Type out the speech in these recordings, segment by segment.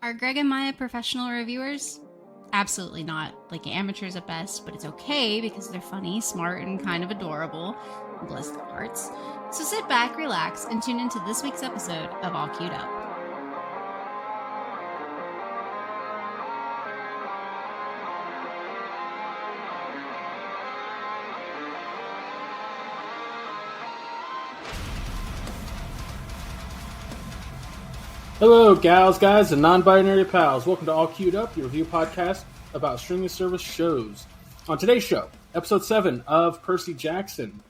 Are Greg and Maya professional reviewers? Absolutely not. Like amateurs at best, but it's okay because they're funny, smart, and kind of adorable. Bless their hearts. So sit back, relax, and tune into this week's episode of All Queued Up. Hello, gals, guys, and non-binary pals. Welcome to All Queued Up, your review podcast about streaming service shows. On today's show, episode 7 of Percy Jackson,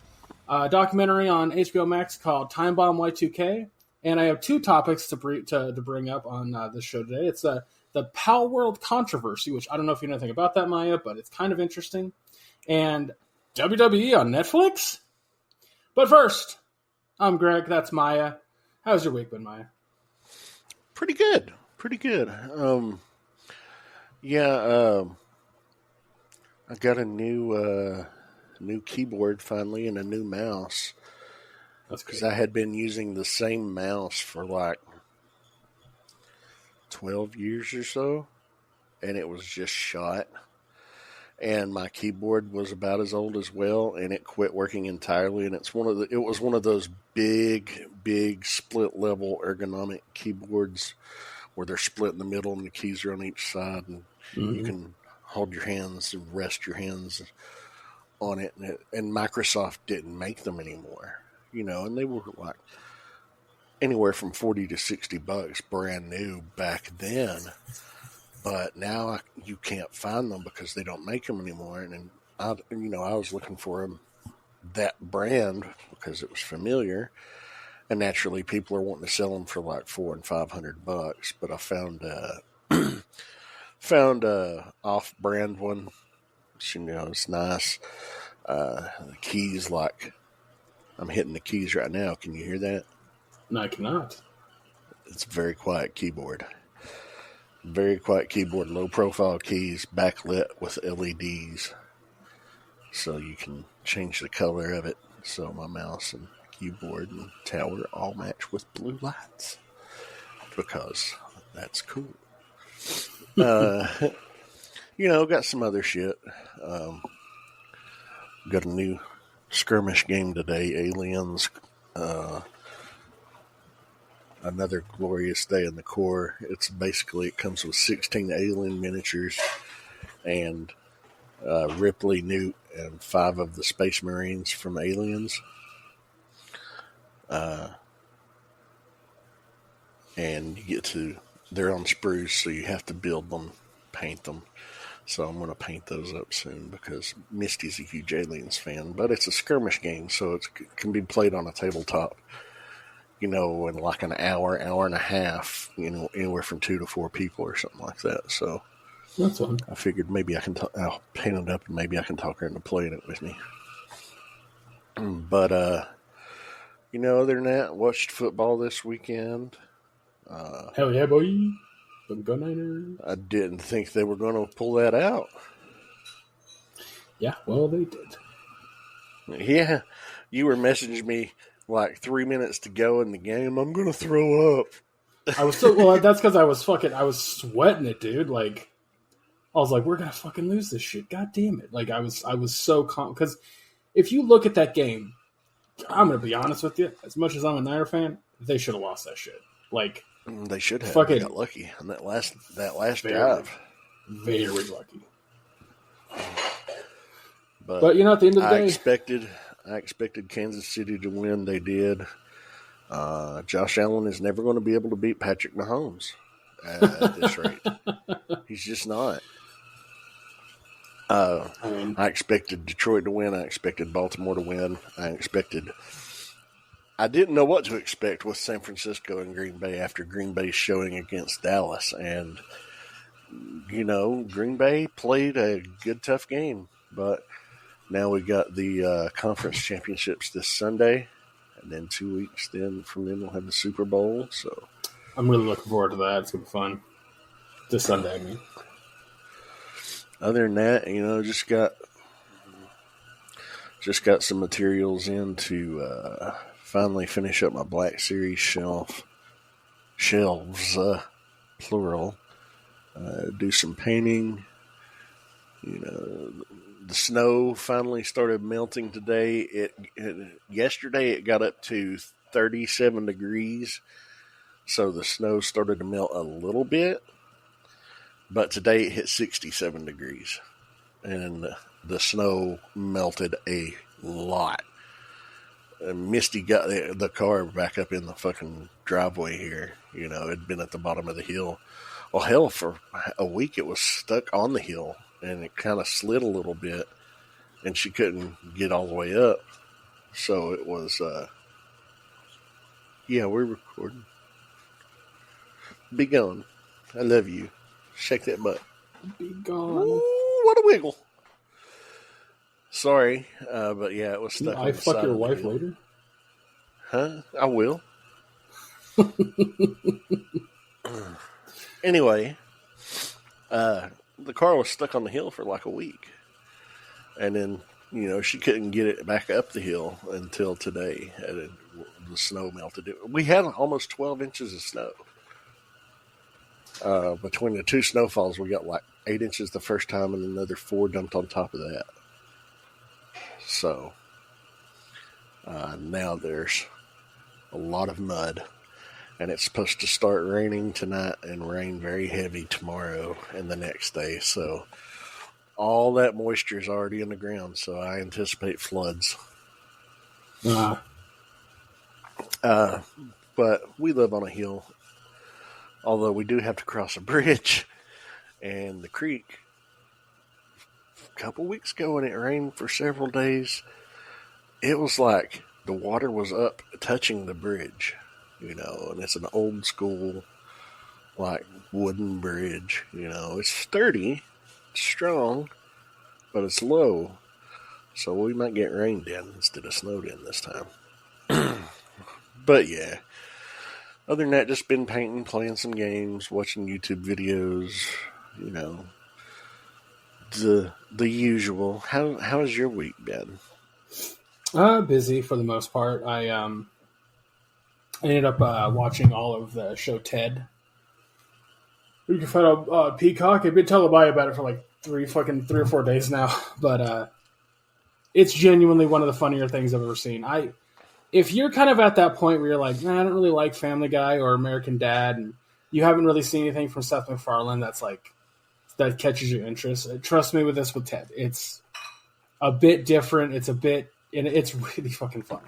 a documentary on HBO Max called Time Bomb Y2K, and I have two topics to bring up on this show today. It's the Pal World controversy, which I don't know if you know anything about that, Maya, but it's kind of interesting, and WWE on Netflix. But first, I'm Greg, that's Maya. How's your week been, Maya? Pretty good. I got a new keyboard finally and a new mouse. That's because I had been using the same mouse for like 12 years or so, and it was just shot. And my keyboard was about as old as well, and it quit working entirely. And it was one of those big split level ergonomic keyboards where they're split in the middle and the keys are on each side, and you can hold your hands and rest your hands on it. And Microsoft didn't make them anymore, and they were like anywhere from $40 to $60 brand new back then. But now you can't find them because they don't make them anymore. And I was looking for that brand because it was familiar. And naturally, people are wanting to sell them for like $400 and $500. But I found a off-brand one. It's nice. The keys, like I'm hitting the keys right now. Can you hear that? No, I cannot. It's a very quiet keyboard. Very quiet keyboard, low profile keys, backlit with LEDs. So you can change the color of it. So my mouse and keyboard and tower all match with blue lights. Because that's cool. Got some other shit. Got a new skirmish game today, Aliens. Another glorious day in the core. It comes with 16 alien miniatures and Ripley, Newt, and 5 of the Space Marines from Aliens. And they're on sprues, so you have to build them, paint them. So I'm going to paint those up soon because Misty's a huge Aliens fan. But it's a skirmish game, so it can be played on a tabletop. In like an hour and a half, anywhere from 2 to 4 people or something like that. So that's fun. I figured maybe I'll paint it up and maybe I can talk her into playing it with me. But, other than that, watched football this weekend. Hell yeah, boy. Go Niners. I didn't think they were going to pull that out. Yeah, well, they did. Yeah, you were messaging me like 3 minutes to go in the game. I'm going to throw up. I was that's because I was sweating it, dude. Like, I was like, we're going to fucking lose this shit. God damn it. Like, I was so calm. Because if you look at that game, I'm going to be honest with you. As much as I'm a Niner fan, they should have lost that shit. Like, they should have. Fucking got lucky on that last drive. Very lucky. But at the end of the day, I expected Kansas City to win. They did. Josh Allen is never going to be able to beat Patrick Mahomes at this rate. He's just not. I expected Detroit to win. I expected Baltimore to win. I didn't know what to expect with San Francisco and Green Bay after Green Bay's showing against Dallas. And, Green Bay played a good, tough game. But now we got the conference championships this Sunday. And then 2 weeks from then we'll have the Super Bowl. So I'm really looking forward to that. It's going to be fun. This Sunday, I mean. Other than that, just got some materials in to finally finish up my Black Series shelves plural. Do some painting. You know, the snow finally started melting today. Yesterday it got up to 37 degrees, so the snow started to melt a little bit. But today it hit 67 degrees, and the snow melted a lot. And Misty got the car back up in the fucking driveway here. You know, it'd been at the bottom of the hill. Well, hell, for a week it was stuck on the hill, and it kind of slid a little bit, and she couldn't get all the way up. So it was, yeah, we're recording. Be gone. I love you. Shake that butt. Be gone. Ooh, what a wiggle. Sorry, but yeah, it was stuck on the side. I fuck your wife later? Huh? I will. Anyway, the car was stuck on the hill for like a week. And then, you know, she couldn't get it back up the hill until today. And the snow melted. We had almost 12 inches of snow. Between the two snowfalls, we got like 8 inches the first time and another 4 dumped on top of that. So, now there's a lot of mud. And it's supposed to start raining tonight and rain very heavy tomorrow and the next day. So all that moisture is already in the ground. So I anticipate floods. But we live on a hill. Although we do have to cross a bridge. And the creek, a couple weeks ago when it rained for several days, it was like the water was up touching the bridge. You know, and it's an old school, like, wooden bridge. You know, it's sturdy, it's strong, but it's low. So we might get rained in instead of snowed in this time. But yeah, other than that, just been painting, playing some games, watching YouTube videos. You know, the usual. How has your week been? Busy for the most part. I ended up watching all of the show Ted. You can find out Peacock. I've been telling Maya about it for like 3 or 4 days now, but it's genuinely one of the funnier things I've ever seen. If you're kind of at that point where you're like, nah, I don't really like Family Guy or American Dad, and you haven't really seen anything from Seth MacFarlane that catches your interest, trust me with Ted. It's a bit different. It's really fucking fun.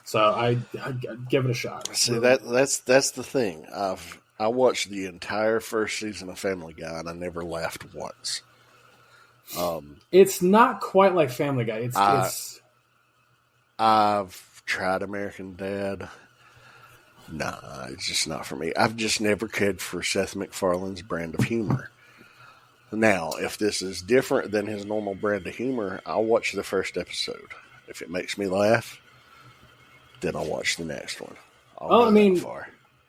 So I give it a shot. See, that's the thing. I watched the entire first season of Family Guy and I never laughed once. It's not quite like Family Guy. I've tried American Dad. Nah, it's just not for me. I've just never cared for Seth MacFarlane's brand of humor. Now, if this is different than his normal brand of humor, I'll watch the first episode. If it makes me laugh, then I'll watch the next one.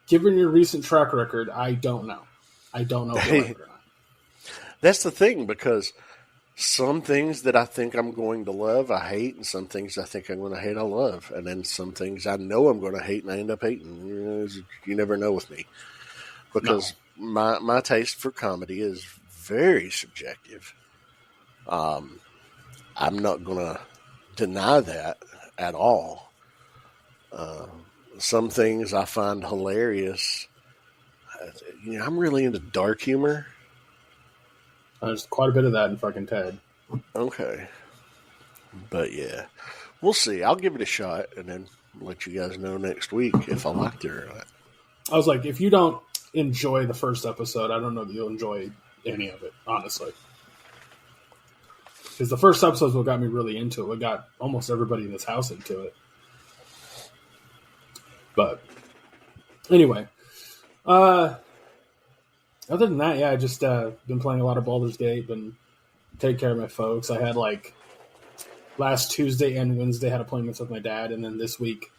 Given your recent track record, I don't know. If you like it or not. That's the thing, because some things that I think I'm going to love, I hate, and some things I think I'm going to hate, I love. And then some things I know I'm going to hate, and I end up hating. You never know with me. Because my taste for comedy is very subjective. I'm not going to deny that at all. Some things I find hilarious. I'm really into dark humor. There's quite a bit of that in fucking Ted. Okay. But yeah, we'll see. I'll give it a shot and then let you guys know next week if I liked it or not. I was like, if you don't enjoy the first episode, I don't know that you'll enjoy any of it, honestly. Because the first episode is what got me really into it. What got almost everybody in this house into it. But anyway, other than that, yeah, I just been playing a lot of Baldur's Gate, been taking care of my folks. I had last Tuesday and Wednesday had appointments with my dad, and then this week,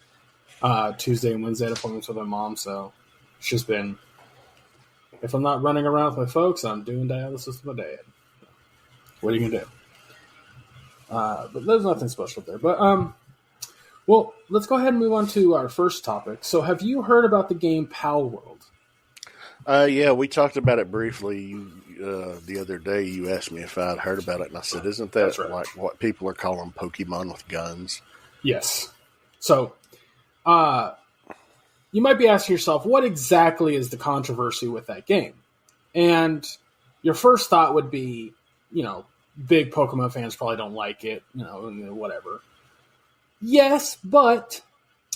Tuesday and Wednesday had appointments with my mom. So it's just been, if I'm not running around with my folks, I'm doing dialysis with my dad. What are you gonna do? But there's nothing special there. But well, let's go ahead and move on to our first topic. So have you heard about the game Pal World? Yeah, we talked about it briefly. The other day, you asked me if I'd heard about it, and I said, "Isn't that right. like what people are calling Pokemon with guns?" Yes. So, you might be asking yourself, what exactly is the controversy with that game? And your first thought would be, big Pokemon fans probably don't like it, whatever. Yes, but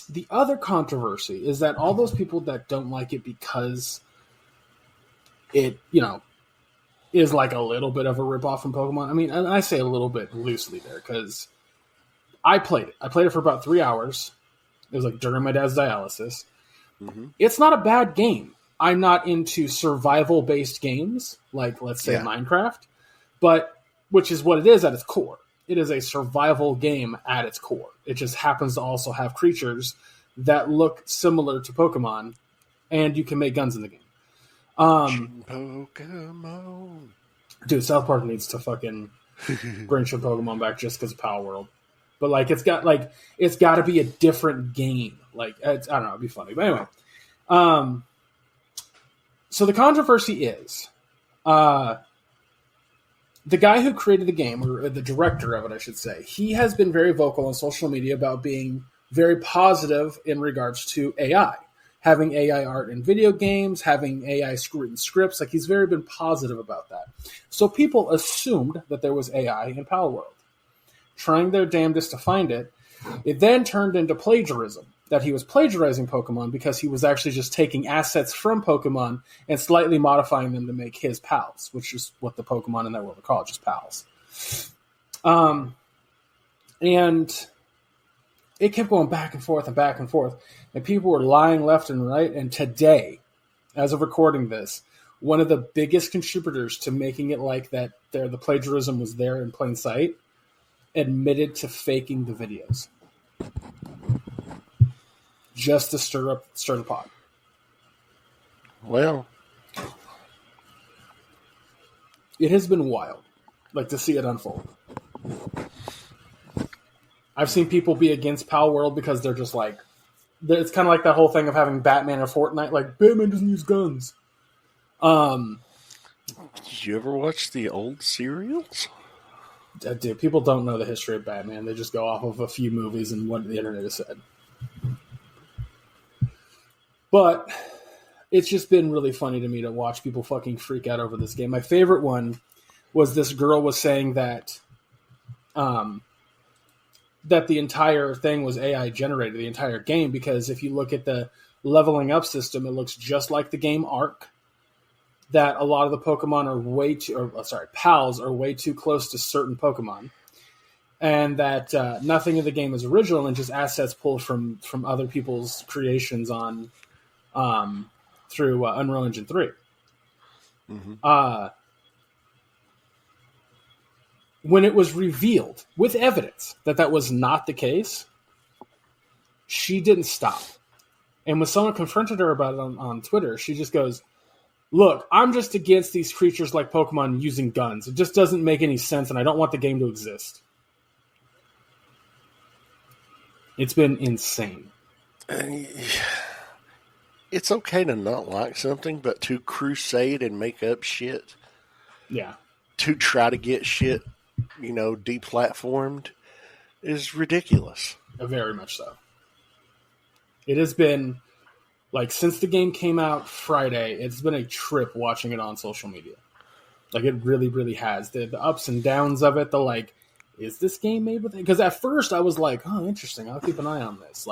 the other controversy is that all those people that don't like it because it, is like a little bit of a ripoff from Pokemon. I mean, and I say a little bit loosely there because I played it. I played it for about 3 hours. It was like during my dad's dialysis. Mm-hmm. It's not a bad game. I'm not into survival-based games, like, let's say, Minecraft, but which is what it is at its core. It is a survival game at its core. It just happens to also have creatures that look similar to Pokemon, and you can make guns in the game. Pokemon. Dude, South Park needs to fucking bring some Pokemon back just because of Power World. But it's got to be a different game. I don't know, it'd be funny. But anyway, so the controversy is, the guy who created the game, or the director of it, I should say, he has been very vocal on social media about being very positive in regards to AI. Having AI art in video games, having AI written scripts. He's very been positive about that. So people assumed that there was AI in Power World. Trying their damnedest to find it, it then turned into plagiarism. That he was plagiarizing Pokemon because he was actually just taking assets from Pokemon and slightly modifying them to make his pals, which is what the Pokemon in that world are called, just pals. And it kept going back and forth and back and forth. And people were lying left and right. And today, as of recording this, one of the biggest contributors to making it like that the plagiarism was there in plain sight admitted to faking the videos. Just to stir the pot. Well, it has been wild, to see it unfold. I've seen people be against Power World because they're just it's kind of like that whole thing of having Batman in Fortnite. Batman doesn't use guns. Did you ever watch the old serials? Dude, people don't know the history of Batman. They just go off of a few movies and what the internet has said. But it's just been really funny to me to watch people fucking freak out over this game. My favorite one was this girl was saying that that the entire thing was AI generated, the entire game, because if you look at the leveling up system, it looks just like the game Arc. That a lot of the Pokemon are pals are way too close to certain Pokemon. And that nothing in the game is original and just assets pulled from other people's creations on through Unreal Engine 3. Mm-hmm. When it was revealed with evidence that was not the case, she didn't stop. And when someone confronted her about it on Twitter, she just goes, "Look, I'm just against these creatures like Pokemon using guns. It just doesn't make any sense, and I don't want the game to exist." It's been insane. It's okay to not like something, but to crusade and make up shit. Yeah. To try to get shit, deplatformed is ridiculous. Very much so. It has been, since the game came out Friday, it's been a trip watching it on social media. It really, really has. The ups and downs of it, is this game made with it? Because at first I was like, oh, interesting, I'll keep an eye on this.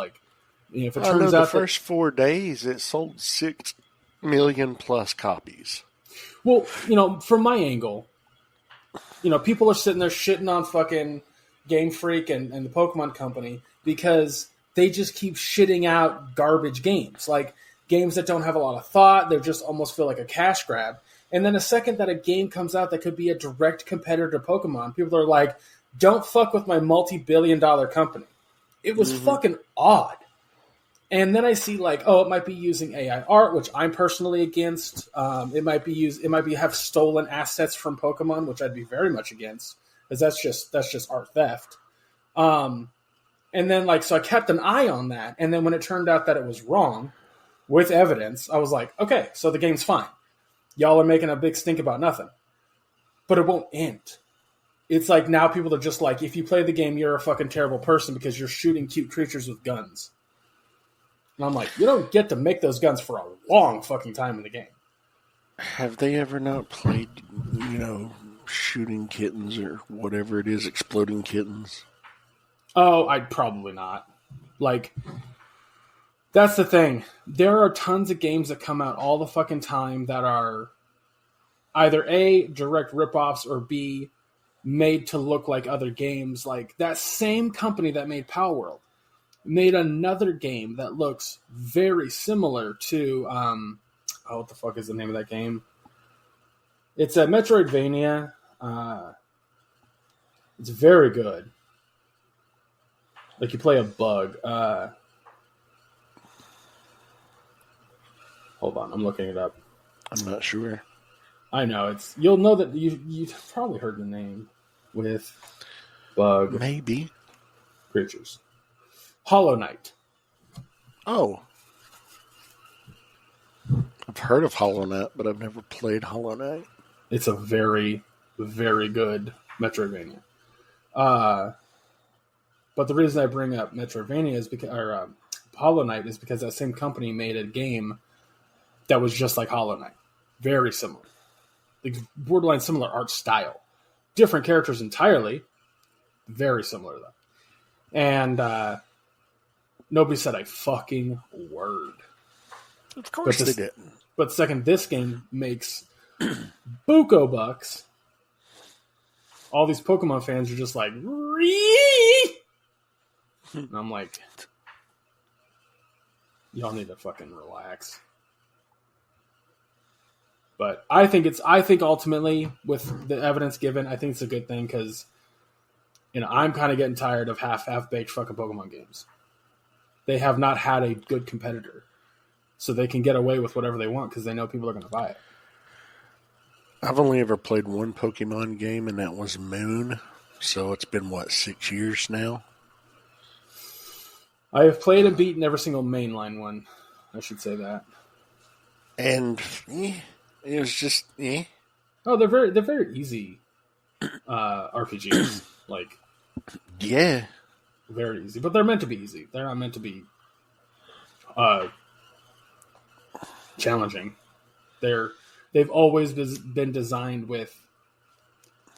If it turns out the first 4 days it sold 6 million plus copies. Well, from my angle, people are sitting there shitting on fucking Game Freak and the Pokemon Company because they just keep shitting out garbage games. Games that don't have a lot of thought, they just almost feel like a cash grab. And then the second that a game comes out that could be a direct competitor to Pokemon, people are like, don't fuck with my multi-billion-dollar company. It was fucking odd. And then I see it might be using AI art, which I'm personally against. It might have stolen assets from Pokemon, which I'd be very much against, because that's just art theft. And then so I kept an eye on that. And then when it turned out that it was wrong, with evidence, I was like, okay, so the game's fine. Y'all are making a big stink about nothing. But it won't end. It's like now people are just like, if you play the game, you're a fucking terrible person because you're shooting cute creatures with guns. And I'm like, you don't get to make those guns for a long fucking time in the game. Have they ever not played, shooting kittens or whatever it is, exploding kittens? Oh, I'd probably not. Like, that's the thing. There are tons of games that come out all the fucking time that are either A, direct ripoffs, or B, made to look like other games. Like, that same company that made Palworld made another game that looks very similar to, what the fuck is the name of that game? It's a Metroidvania. It's very good. Like, you play a bug. Hold on, I'm looking it up. I'm not sure. I know, you'll know that you've probably heard the name with bug. Maybe. Creatures. Hollow Knight. Oh. I've heard of Hollow Knight, but I've never played Hollow Knight. It's a very, very good Metroidvania. But the reason I bring up Metroidvania is because, Hollow Knight is because that same company made a game that was just like Hollow Knight. Very similar. Like borderline similar art style. Different characters entirely. Very similar though. And nobody said a fucking word. Of course they didn't. But second, this game makes buco bucks. All these Pokemon fans are just like, Ree! And I'm like, y'all need to fucking relax. But I think ultimately, with the evidence given, I think it's a good thing because, I'm kind of getting tired of half-baked fucking Pokemon games. They have not had a good competitor. So they can get away with whatever they want because they know people are going to buy it. I've only ever played one Pokemon game, and that was Moon. So it's been, 6 years now? I have played and beaten every single mainline one. I should say that. And it was just, Oh, they're very easy RPGs. Like, yeah, very easy. But they're meant to be easy. They're not meant to be challenging. They've always been designed with,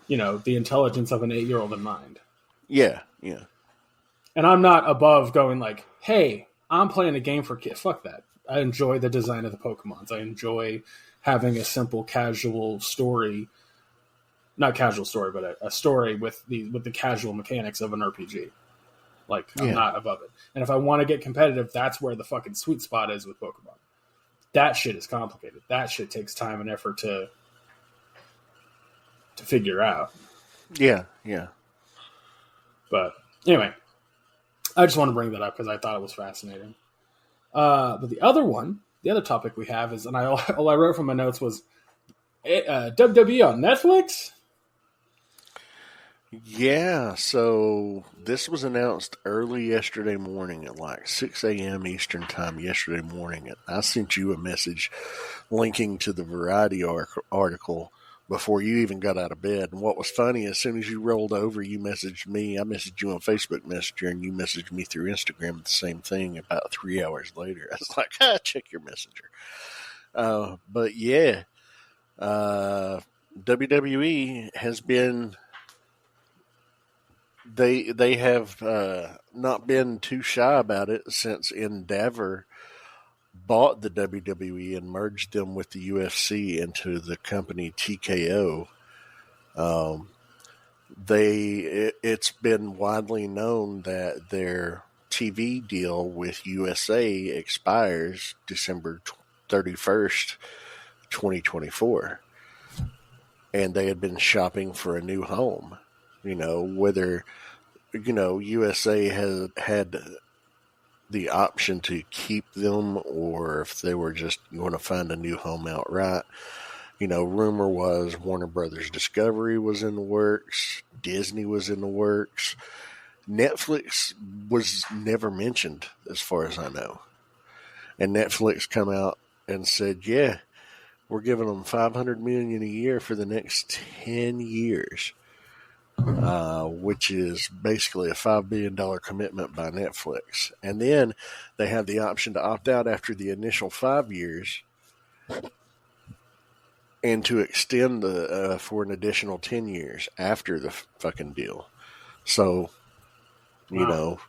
the intelligence of an 8-year-old in mind. Yeah. And I'm not above going like, hey, I'm playing a game for kids. Fuck that. I enjoy the design of the Pokemons. I enjoy having a simple, casual story. Not casual story, but a story with the casual mechanics of an RPG. Like, I'm not above it. And if I want to get competitive, that's where the fucking sweet spot is with Pokemon. That shit is complicated. That shit takes time and effort to figure out. Yeah. But anyway, I just want to bring that up because I thought it was fascinating. But the other topic we have is, and all I wrote from my notes was WWE on Netflix. Yeah, so this was announced early yesterday morning at 6 a.m. Eastern time yesterday morning. And I sent you a message linking to the Variety article before you even got out of bed. And what was funny, as soon as you rolled over, you messaged me. I messaged you on Facebook Messenger, and you messaged me through Instagram the same thing about 3 hours later. I was like, check your messenger. But yeah, WWE has been... They have not been too shy about it since Endeavor bought the WWE and merged them with the UFC into the company TKO. It's been widely known that their TV deal with USA expires December 31st, 2024. And they had been shopping for a new home. Whether, USA has had the option to keep them or if they were just going to find a new home outright. Rumor was Warner Brothers Discovery was in the works. Disney was in the works. Netflix was never mentioned as far as I know. And Netflix come out and said, yeah, we're giving them $500 million a year for the next 10 years, which is basically a $5 billion commitment by Netflix. And then they have the option to opt out after the initial 5 years and to extend for an additional 10 years after the fucking deal. So, you know,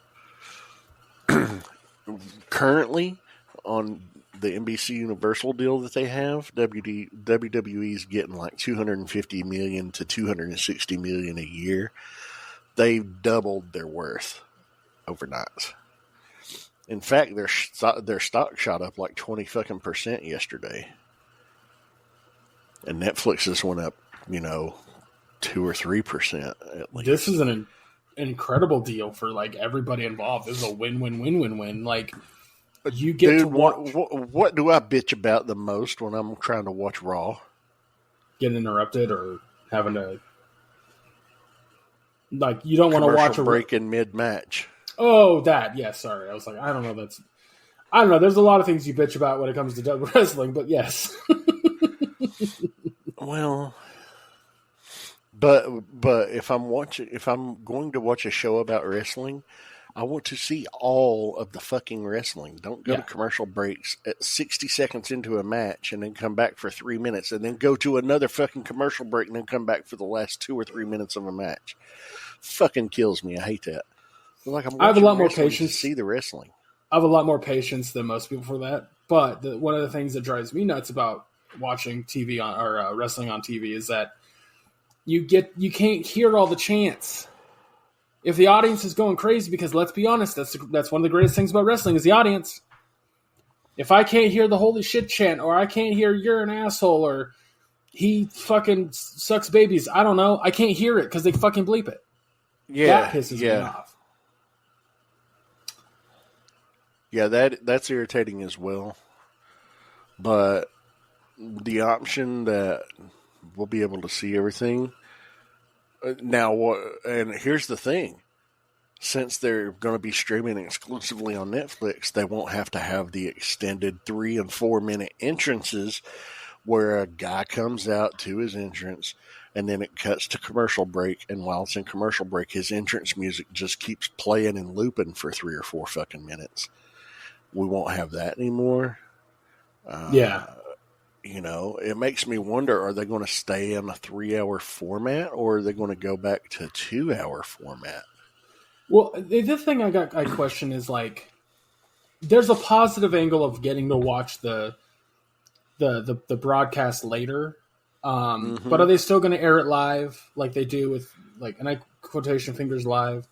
currently on the NBC Universal deal that they have, WWE is getting like $250 million to $260 million a year. They've doubled their worth overnight. In fact, their stock shot up like 20% yesterday, and Netflix just went up, 2 or 3% at least. This is an incredible deal for like everybody involved. This is a win-win-win-win-win. Like, you get to watch. What do I bitch about the most when I'm trying to watch Raw? Getting interrupted or having to, like, you don't want to watch a break in mid-match. Oh, that. Yeah, sorry. I was like, I don't know. There's a lot of things you bitch about when it comes to wrestling, but yes. Well, but if I'm going to watch a show about wrestling, I want to see all of the fucking wrestling. Don't go to commercial breaks at 60 seconds into a match and then come back for 3 minutes and then go to another fucking commercial break and then come back for the last 2 or 3 minutes of a match. Fucking kills me. I hate that. Like, I have a lot more patience to see the wrestling. I have a lot more patience than most people for that. But one of the things that drives me nuts about watching TV or wrestling on TV is that you can't hear all the chants. If the audience is going crazy, because let's be honest, that's one of the greatest things about wrestling is the audience. If I can't hear the holy shit chant, or I can't hear you're an asshole, or he fucking sucks babies, I don't know. I can't hear it because they fucking bleep it. Yeah, that pisses me off. Yeah, that's irritating as well. But the option that we'll be able to see everything. Now, and here's the thing. Since they're going to be streaming exclusively on Netflix, they won't have to have the extended 3 and 4 minute entrances where a guy comes out to his entrance and then it cuts to commercial break. And while it's in commercial break, his entrance music just keeps playing and looping for 3 or 4 fucking minutes. We won't have that anymore. It makes me wonder, are they going to stay in a 3-hour format or are they going to go back to 2-hour format? Well, the thing I question is, like, there's a positive angle of getting to watch the broadcast later. But are they still going to air it live like they do with, like, and I quotation fingers live?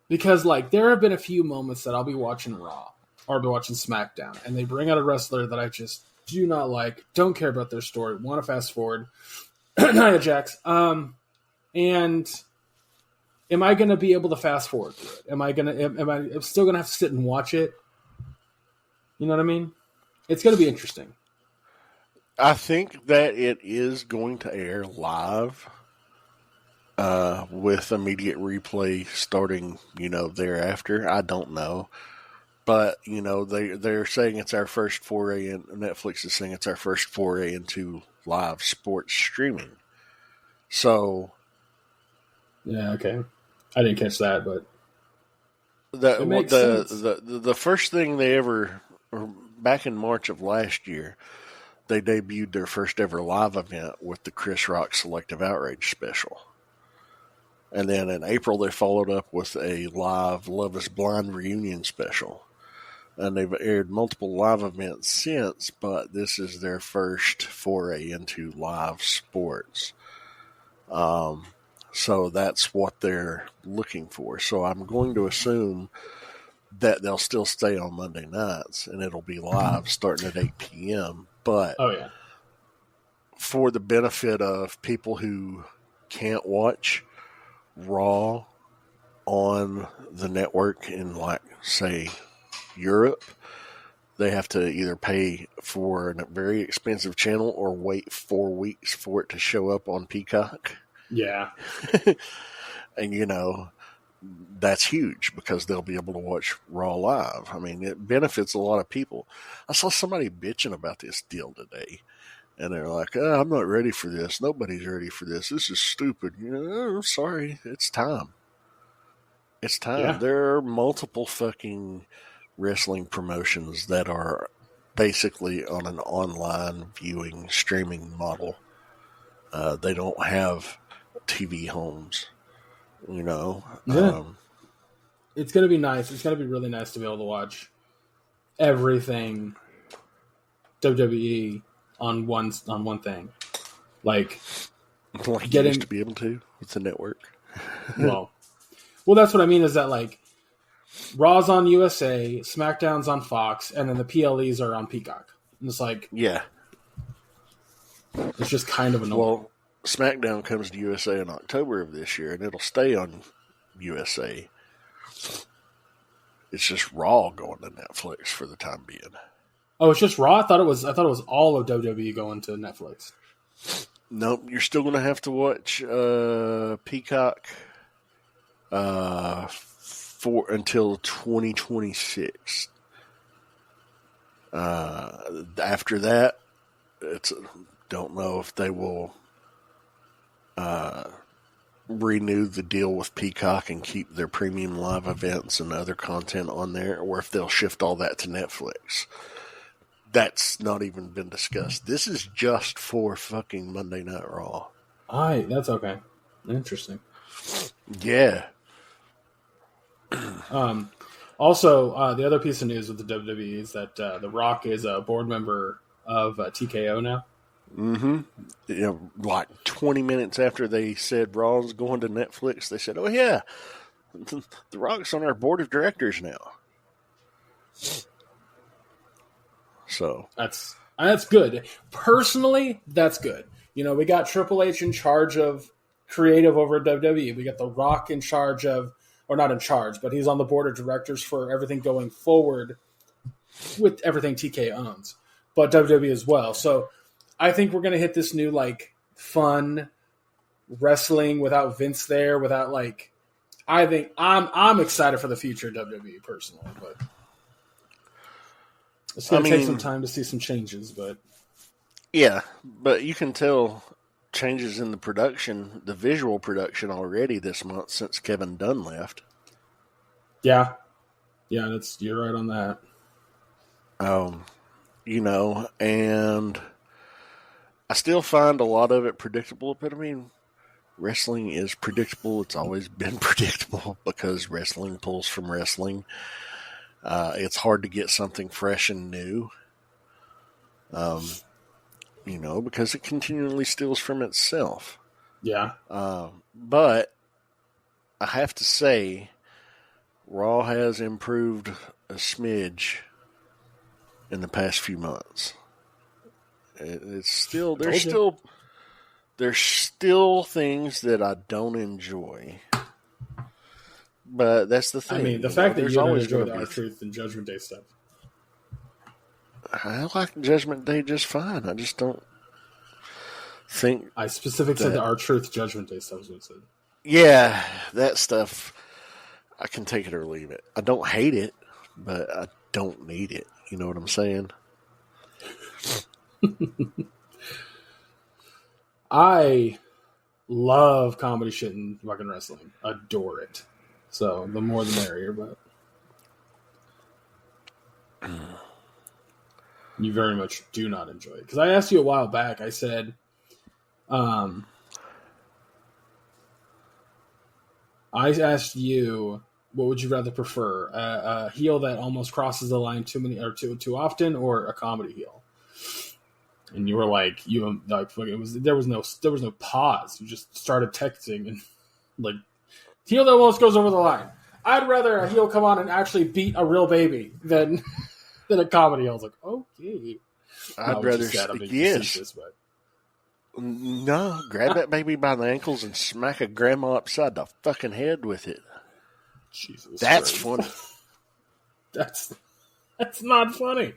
Because, like, there have been a few moments that I'll be watching Raw or I'll be watching SmackDown, and they bring out a wrestler that I just do not like, don't care about their story, want to fast forward. Nia Jax. And am I going to be able to fast forward through it? Am I still going to have to sit and watch it? You know what I mean? It's going to be interesting. I think that it is going to air live with immediate replay starting, thereafter. I don't know. But, they're saying it's our first foray in, Netflix is saying it's our first foray into live sports streaming. So. Yeah, okay. I didn't catch that, but. The first thing they ever, back in March of last year, they debuted their first ever live event with the Chris Rock Selective Outrage special. And then in April, they followed up with a live Love is Blind reunion special. And they've aired multiple live events since, but this is their first foray into live sports. So that's what they're looking for. So I'm going to assume that they'll still stay on Monday nights and it'll be live starting at 8 p.m. But for the benefit of people who can't watch Raw on the network in, like, say, Europe, they have to either pay for a very expensive channel or wait 4 weeks for it to show up on Peacock. Yeah. And, that's huge because they'll be able to watch Raw live. I mean, it benefits a lot of people. I saw somebody bitching about this deal today, and they're like, oh, I'm not ready for this. Nobody's ready for this. This is stupid. I'm sorry. It's time. It's time. Yeah. There are multiple fucking wrestling promotions that are basically on an online viewing streaming model. They don't have TV homes, Yeah. It's going to be nice. It's going to be really nice to be able to watch everything WWE on one thing. Like you used to be able to with the network. well, that's what I mean is that like Raw's on USA, SmackDown's on Fox, and then the PLEs are on Peacock. And it's like, yeah, it's just kind of annoying. Well, SmackDown comes to USA in October of this year, and it'll stay on USA. It's just Raw going to Netflix for the time being. Oh, it's just Raw? I thought it was all of WWE going to Netflix. Nope, you're still going to have to watch Peacock for until 2026. After that, don't know if they will renew the deal with Peacock and keep their premium live events and other content on there, or if they'll shift all that to Netflix. That's not even been discussed. This is just for fucking Monday Night Raw. That's okay. Interesting. Yeah. Also, the other piece of news with the WWE is that The Rock is a board member of TKO now. Mm-hmm. Like 20 minutes after they said Raw's going to Netflix, they said, oh yeah, The Rock's on our board of directors now. So that's good. Personally, that's good. We got Triple H in charge of creative over at WWE. We got The Rock in charge of, or not in charge, but he's on the board of directors for everything going forward with everything TK owns, but WWE as well. So I think we're going to hit this new, like, fun wrestling without Vince there, without, like, I think I'm excited for the future of WWE personally, but it's going to take some time to see some changes, but yeah, but you can tell changes in the production, the visual production already this month since Kevin Dunn left. Yeah, you're right on that. And I still find a lot of it predictable, but I mean, wrestling is predictable. It's always been predictable because wrestling pulls from wrestling. It's hard to get something fresh and new, because it continually steals from itself. Yeah. But I have to say, Raw has improved a smidge in the past few months. It's still there's still things that I don't enjoy, but that's the thing. I mean, the fact that you don't enjoy the R-Truth and Judgment Day stuff. I like Judgment Day just fine. I just don't think I specifically said the R-Truth Judgment Day stuff is what it said. Yeah, that stuff I can take it or leave it. I don't hate it, but I don't need it. You know what I'm saying? I love comedy shit and fucking wrestling. Adore it. So the more the merrier, but you very much do not enjoy it. Because I asked you a while back, I said, I asked you, what would you rather prefer? A heel that almost crosses the line too often, or a comedy heel? And you were like, there was no pause. You just started texting and like, heel that almost goes over the line. I'd rather a heel come on and actually beat a real baby than a comedy heel. I was like, okay. I'd rather yes. But no, grab that baby by the ankles and smack a grandma upside the fucking head with it. Jesus, that's Christ. funny. That's not funny.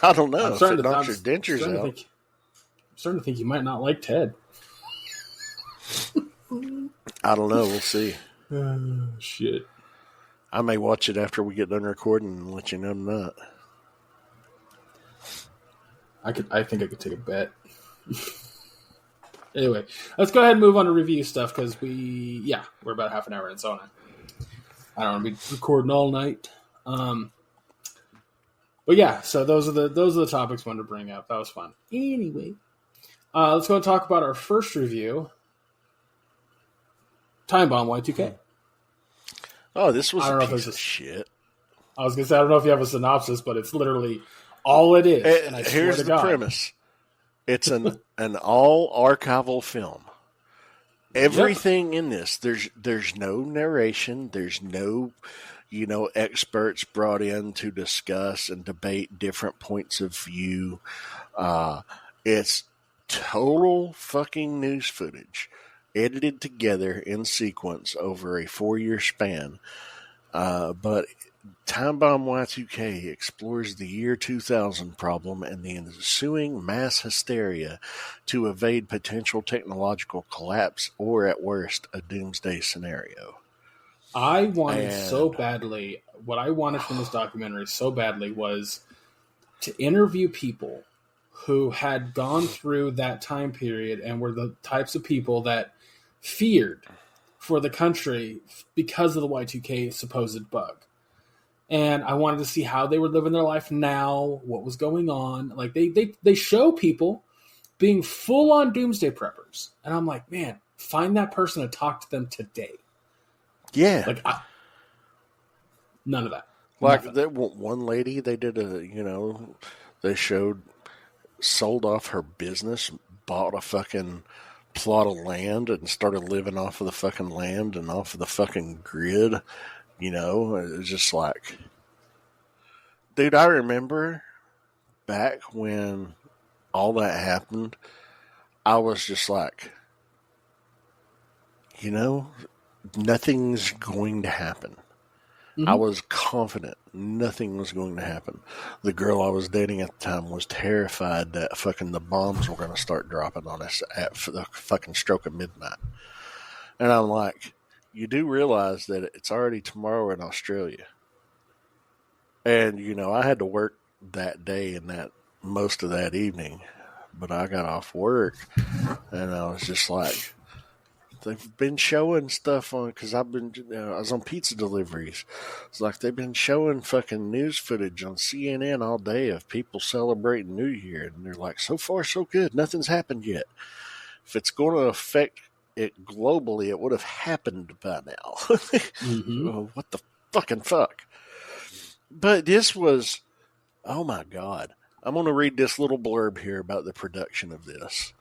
I don't know. If it knocks your dentures out. I'm starting to think you might not like Ted. I don't know. We'll see. Shit. I may watch it after we get done recording and let you know I'm not. I think I could take a bet. Anyway, let's go ahead and move on to review stuff because we're about half an hour in, so I don't want to be recording all night. But yeah, so those are the topics I wanted to bring up. That was fun. Anyway, let's go and talk about our first review. Time Bomb Y2K. Oh, this was a piece of shit. I was gonna say I don't know if you have a synopsis, but it's literally all it is. And here's the premise: it's an all archival film. Everything in this, there's no narration. There's no, experts brought in to discuss and debate different points of view. It's total fucking news footage, edited together in sequence over a 4-year span. But Time Bomb Y2K explores the year 2000 problem and the ensuing mass hysteria to evade potential technological collapse or, at worst, a doomsday scenario. I wanted so badly, what I wanted from this documentary so badly was to interview people who had gone through that time period and were the types of people that feared for the country because of the Y2K supposed bug. And I wanted to see how they were living their life now, what was going on. Like they show people being full on doomsday preppers. And I'm like, man, find that person and talk to them today. Yeah. Like none of that. Like that one lady, they did they sold off her business, bought a fucking plot of land and started living off of the fucking land and off of the fucking grid. It was just like, dude, I remember back when all that happened, I was just like, nothing's going to happen. Mm-hmm. I was confident nothing was going to happen. The girl I was dating at the time was terrified that fucking the bombs were going to start dropping on us at the fucking stroke of midnight. And I'm like, you do realize that it's already tomorrow in Australia. And, I had to work that day and that most of that evening, but I got off work and I was just like, they've been showing stuff on, because I was on pizza deliveries. It's like they've been showing fucking news footage on CNN all day of people celebrating New Year. And they're like, so far so good. Nothing's happened yet. If it's going to affect it globally, it would have happened by now. Mm-hmm. Oh, what the fucking fuck? But this was, oh my God. I'm going to read this little blurb here about the production of this.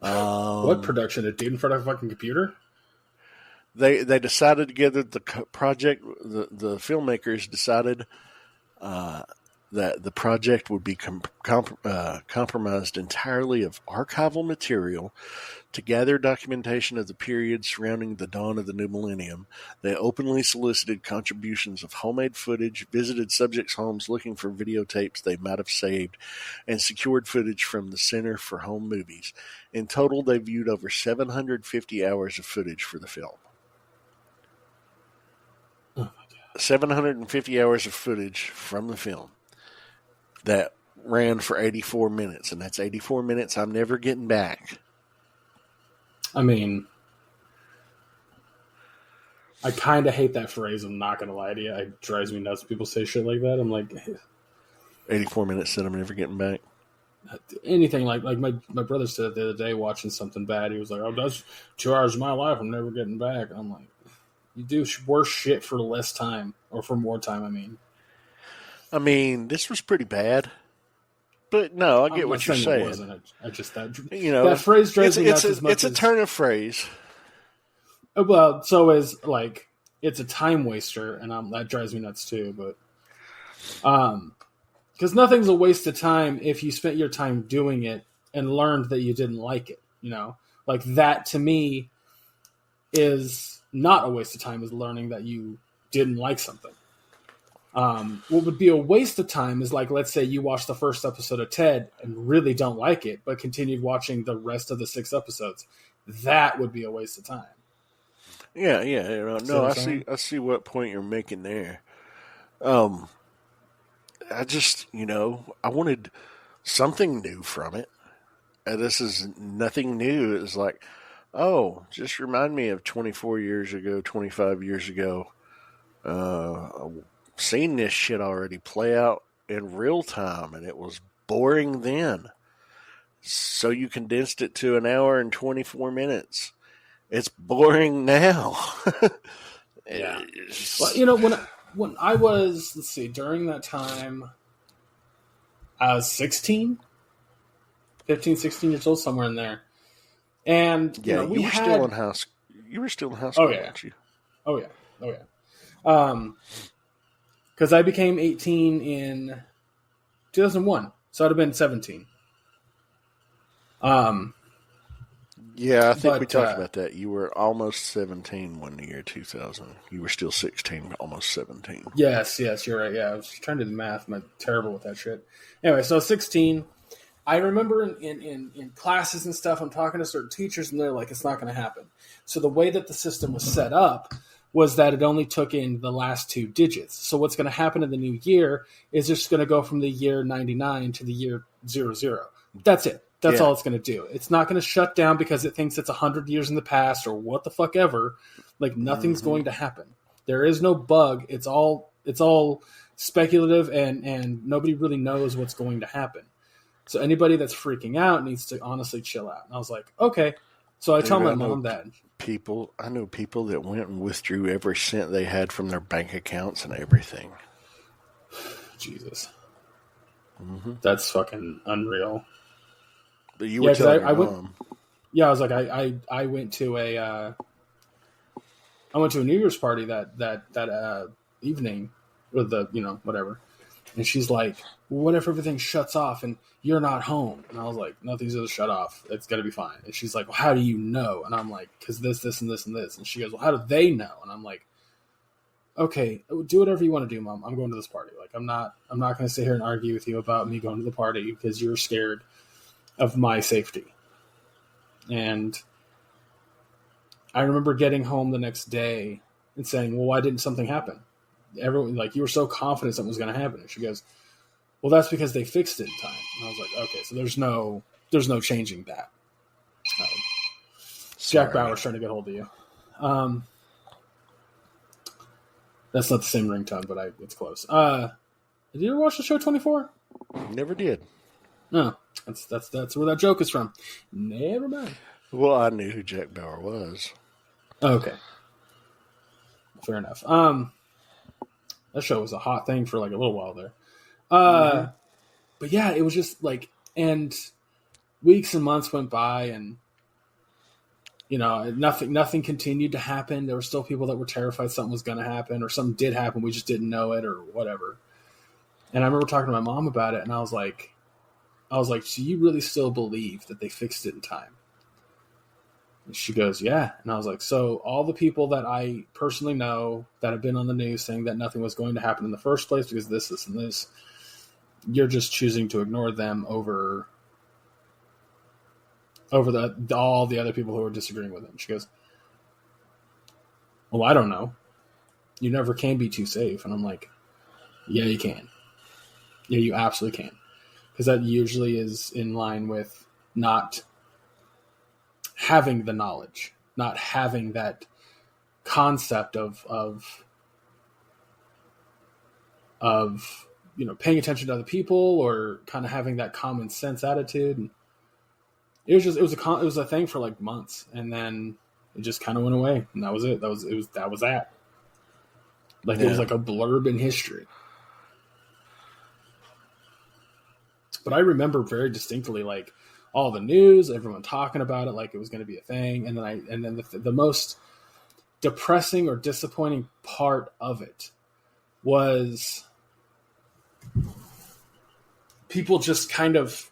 What production? A dude in front of a fucking computer? They decided together the project. The filmmakers decided that the project would be compromised entirely of archival material to gather documentation of the period surrounding the dawn of the new millennium. They openly solicited contributions of homemade footage, visited subjects' homes looking for videotapes they might have saved, and secured footage from the Center for Home Movies. In total, they viewed over 750 hours of footage for the film. Oh my God. 750 hours of footage from the film that ran for 84 minutes, and that's 84 minutes I'm never getting back. I mean, I kind of hate that phrase. I'm not going to lie to you. It drives me nuts when people say shit like that. I'm like, 84 minutes that I'm never getting back. Anything like my brother said it the other day watching something bad. He was like, oh, that's 2 hours of my life I'm never getting back. I'm like, you do worse shit for less time, or for more time, I mean, this was pretty bad. But no, I get what you're saying. It wasn't. I just that phrase drives me nuts as much. It's a turn of phrase. Well, so is it's a time waster, and that drives me nuts too. But because nothing's a waste of time if you spent your time doing it and learned that you didn't like it. Like that to me is not a waste of time. Is learning that you didn't like something. What would be a waste of time is like, let's say you watched the first episode of Ted and really don't like it, but continued watching the rest of the 6 episodes. That would be a waste of time. Yeah, See what no, I'm I saying? see what point you're making there. Um, I just, I wanted something new from it. This is nothing new. It's like, oh, just remind me of 24 years ago, 25 years ago. I've seen this shit already play out in real time, and it was boring then. So you condensed it to an hour and 24 minutes. It's boring now. Yeah. Well, It's- when I was, let's see, during that time, I was 16, 15, 16 years old, somewhere in there. And, yeah, we you were still in had, house. You were still in high oh school, yeah, weren't you? oh yeah, oh yeah. Because I became 18 in 2001, so I'd have been 17. Um, Yeah, I think we but talked about that. You were almost 17 when the year 2000. You were still 16, almost 17. yes, you're right. Yeah, I was trying to do the math. I'm terrible with that shit. Anyway, so 16. I remember in classes and stuff, I'm talking to certain teachers, and they're like, it's not going to happen. So the way that the system was set up was that it only took in the last two digits. So what's going to happen in the new year is just going to go from the year 99 to the year 00. That's it. That's Yeah. all it's going to do. It's not going to shut down because it thinks it's 100 years in the past or what the fuck ever. Like, nothing's going to happen. There is no bug. It's all speculative, and nobody really knows what's going to happen. So anybody that's freaking out needs to honestly chill out. And I was like, okay. So I tell Dude, my mom that. I know people that went and withdrew every cent they had from their bank accounts and everything. Jesus. That's fucking unreal. But you were telling your mom. Yeah, I was like, I went to a New Year's party that evening with the, whatever. And she's like, well, what if everything shuts off and you're not home? And I was like, nothing's going to shut off. It's going to be fine. And she's like, well, how do you know? And I'm like, because this, and this, and this. And she goes, well, how do they know? And I'm like, okay, do whatever you want to do, Mom. I'm going to this party. Like, I'm not going to sit here and argue with you about me going to the party because you're scared of my safety. And I remember getting home the next day and saying, well, why didn't something happen? Everyone, like, you were so confident something was going to happen. And she goes, well, that's because they fixed it in time. And I was like, okay, so there's no changing that. Jack Bauer's trying to get hold of you. That's not the same ringtone, but it's close. Did you ever watch the show 24? Never did. No, that's where that joke is from. Never mind. Well, I knew who Jack Bauer was. Okay. Fair enough. That show was a hot thing for like a little while there. But yeah, it was just like, and weeks and months went by, and nothing continued to happen. There were still people that were terrified something was going to happen, or something did happen, we just didn't know it, or whatever. And I remember talking to my mom about it, and I was like, so you really still believe that they fixed it in time? And she goes, yeah. And I was like, so all the people that I personally know that have been on the news saying that nothing was going to happen in the first place because this, and this, you're just choosing to ignore them over all the other people who are disagreeing with it. She goes, well, I don't know. You never can be too safe. And I'm like, yeah, you can. Yeah, you absolutely can. Because that usually is in line with not having the knowledge, not having that concept of paying attention to other people, or kind of having that common sense attitude. And it was a thing for like months, and then it just kind of went away, and that was it. That was that. Like, it was like a blurb in history. But I remember very distinctly, like, all the news, everyone talking about it like it was going to be a thing, and then the most depressing or disappointing part of it was people just kind of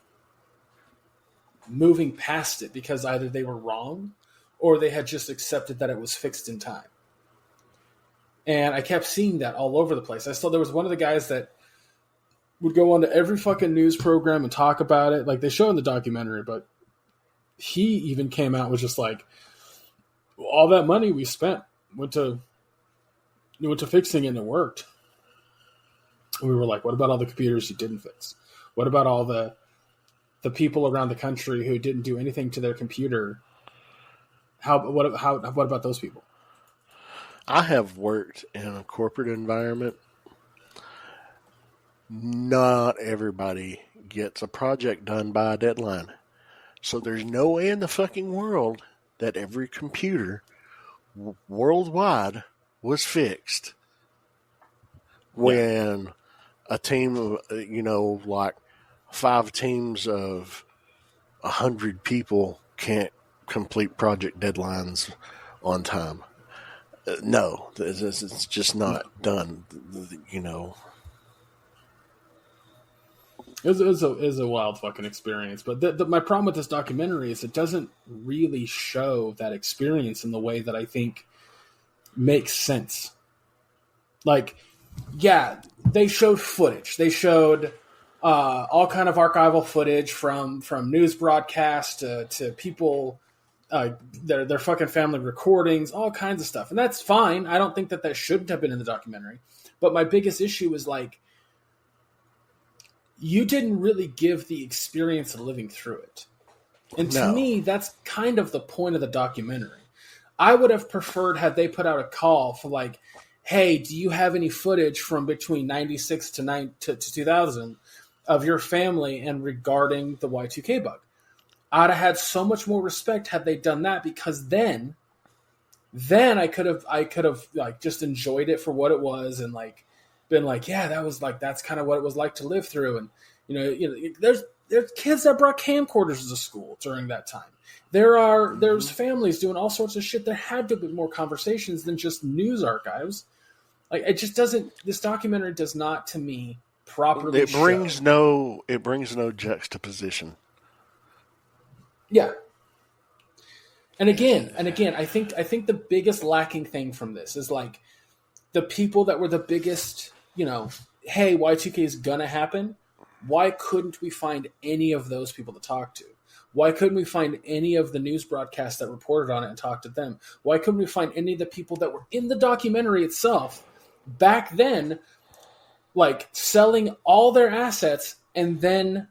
moving past it because either they were wrong or they had just accepted that it was fixed in time. And I kept seeing that all over the place. I saw there was one of the guys that would go on to every fucking news program and talk about it. Like, they show in the documentary, but he even came out with just like, all that money we spent went to fixing it and it worked. And we were like, what about all the computers you didn't fix? What about all the people around the country who didn't do anything to their computer? What about those people? I have worked in a corporate environment. Not everybody gets a project done by a deadline. So there's no way in the fucking world that every computer worldwide was fixed when a team of, like 5 teams of 100 people can't complete project deadlines on time. No, it's just not done, It was a wild fucking experience. But my problem with this documentary is it doesn't really show that experience in the way that I think makes sense. Like, yeah, they showed footage. They showed all kind of archival footage from news broadcasts to people, their fucking family recordings, all kinds of stuff. And that's fine. I don't think that shouldn't have been in the documentary. But my biggest issue is, like, you didn't really give the experience of living through it. And to me, that's kind of the point of the documentary. I would have preferred had they put out a call for, like, hey, do you have any footage from between 96 to 2000 of your family and regarding the Y2K bug? I'd have had so much more respect had they done that, because then I could have like just enjoyed it for what it was and like been like, yeah, that's kind of what it was like to live through. And there's kids that brought camcorders to school during that time. There's families doing all sorts of shit. There had to be more conversations than just news archives. Like, it just doesn't. This documentary does not, to me, properly. It brings no juxtaposition. Yeah. And again, I think the biggest lacking thing from this is, like, the people that were the biggest, hey, Y2K is gonna happen. Why couldn't we find any of those people to talk to? Why couldn't we find any of the news broadcasts that reported on it and talk to them? Why couldn't we find any of the people that were in the documentary itself back then, like, selling all their assets and then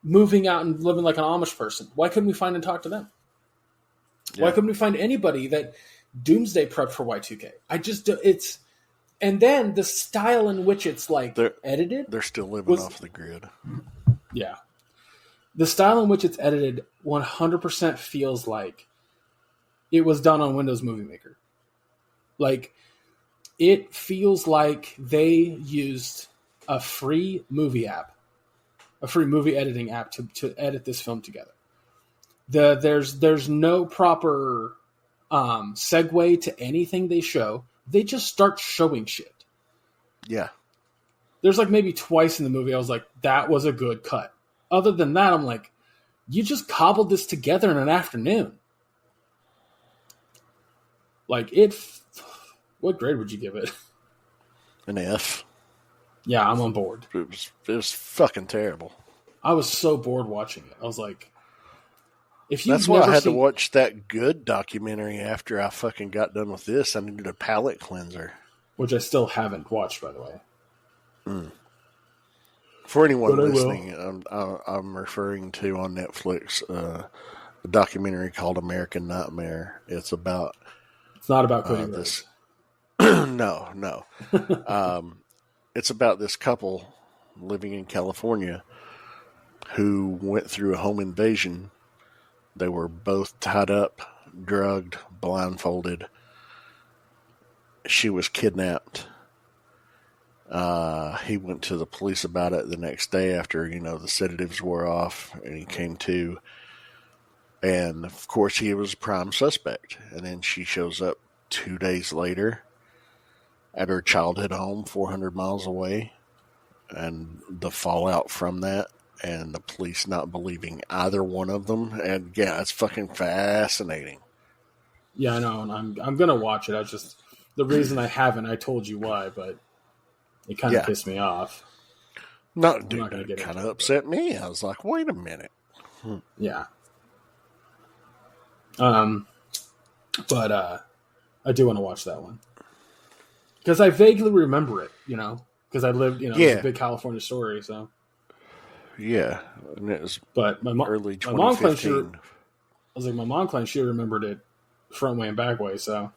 moving out and living like an Amish person? Why couldn't we find and talk to them? Yeah. Why couldn't we find anybody that doomsday prepped for Y2K? And then the style in which it's, like, edited. They're still living off the grid. Yeah. The style in which it's edited 100% feels like it was done on Windows Movie Maker. Like, it feels like they used a free movie editing app to edit this film together. There's no proper segue to anything they show. They just start showing shit. Yeah. There's, like, maybe twice in the movie I was like, that was a good cut. Other than that, I'm like, you just cobbled this together in an afternoon. Like, what grade would you give it? An F. Yeah, I'm on board. It was fucking terrible. I was so bored watching it. I was like, that's why I had to watch that good documentary after I fucking got done with this. I needed a palate cleanser. Which I still haven't watched, by the way. Mm. For anyone listening, I'm referring to on Netflix a documentary called American Nightmare. It's not about Cody this. No. It's about this couple living in California who went through a home invasion. They were both tied up, drugged, blindfolded. She was kidnapped. He went to the police about it the next day after, the sedatives wore off and he came to. And, of course, he was a prime suspect. And then she shows up 2 days later at her childhood home 400 miles away. And the fallout from that. And the police not believing either one of them. And, yeah, it's fucking fascinating. Yeah, I know. And I'm going to watch it. The reason I haven't, I told you why, but it kind of pissed me off. It kind of upset me. I was like, wait a minute. Yeah. But I do want to watch that one because I vaguely remember it. Because I lived. It's a big California story. So yeah, and it was but early my mom claims 2015. my mom claims she remembered it front way and back way. So,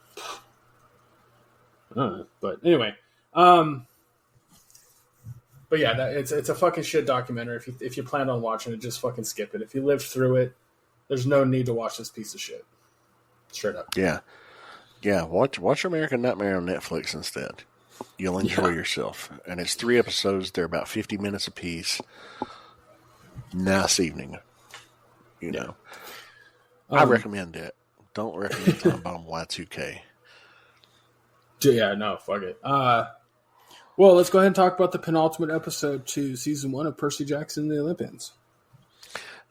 but anyway, but yeah, it's a fucking shit documentary. If you plan on watching it, just fucking skip it. If you lived through it, there's no need to watch this piece of shit. Straight up. Yeah, yeah. Watch American Nightmare on Netflix instead. You'll enjoy yourself. And it's 3 episodes. They're about 50 minutes apiece. Nice evening. You know. I recommend it. Don't recommend Time Bomb Y2K. Yeah, no, fuck it. Well, let's go ahead and talk about the penultimate episode to season 1 of Percy Jackson and the Olympians.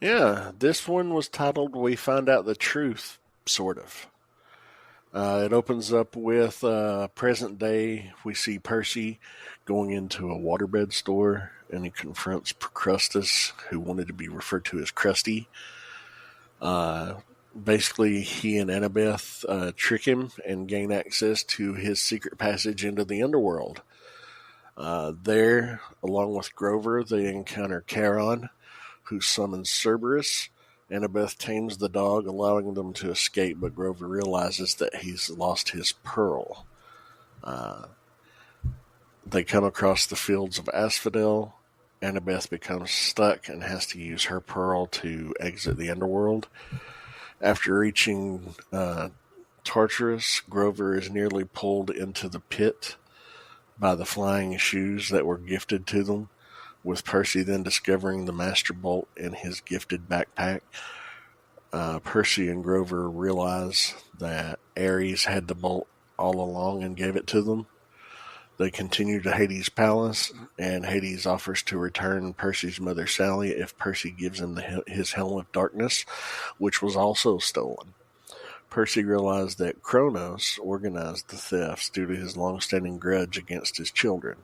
Yeah, this one was titled We Find Out the Truth, sort of. It opens up with present day. We see Percy going into a waterbed store, and he confronts Procrustes, who wanted to be referred to as Krusty. Basically, he and Annabeth trick him and gain access to his secret passage into the underworld. There, along with Grover, they encounter Charon, who summons Cerberus. Annabeth tames the dog, allowing them to escape, but Grover realizes that he's lost his pearl. They come across the fields of Asphodel. Annabeth becomes stuck and has to use her pearl to exit the underworld. After reaching Tartarus, Grover is nearly pulled into the pit by the flying shoes that were gifted to them, with Percy then discovering the Master Bolt in his gifted backpack. Percy and Grover realize that Ares had the bolt all along and gave it to them. They continue to Hades' palace, and Hades offers to return Percy's mother Sally if Percy gives him his Helm of Darkness, which was also stolen. Percy realized that Kronos organized the thefts due to his long-standing grudge against his children.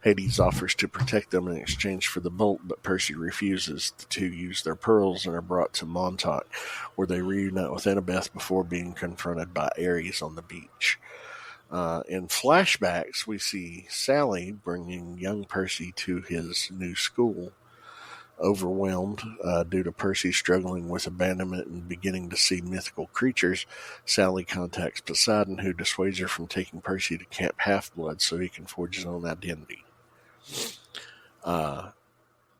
Hades offers to protect them in exchange for the bolt, but Percy refuses to use their pearls and are brought to Montauk, where they reunite with Annabeth before being confronted by Ares on the beach. In flashbacks, we see Sally bringing young Percy to his new school. Overwhelmed due to Percy struggling with abandonment and beginning to see mythical creatures, Sally contacts Poseidon, who dissuades her from taking Percy to Camp Half-Blood so he can forge his own identity.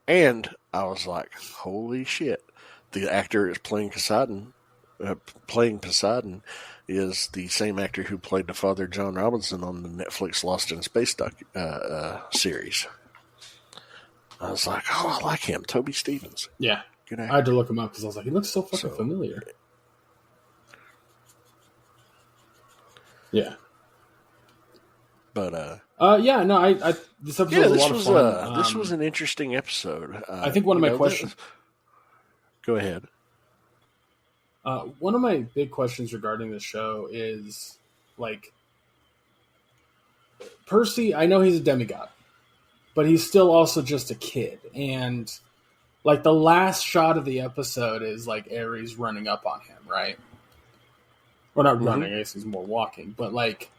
And I was like, holy shit. The actor is playing Poseidon is the same actor who played the Father John Robinson on the Netflix Lost in Space series. I was like, oh, I like him. Toby Stevens. Yeah. Good actor. I had to look him up because I was like, he looks so fucking familiar. Yeah. But, yeah, no, this episode was a lot of fun. This was an interesting episode. I think one of my questions... Go ahead. One of my big questions regarding this show is, like, Percy, I know he's a demigod, but he's still also just a kid. And, like, the last shot of the episode is, like, Ares running up on him, right? Or not running, I guess he's more walking. But, like...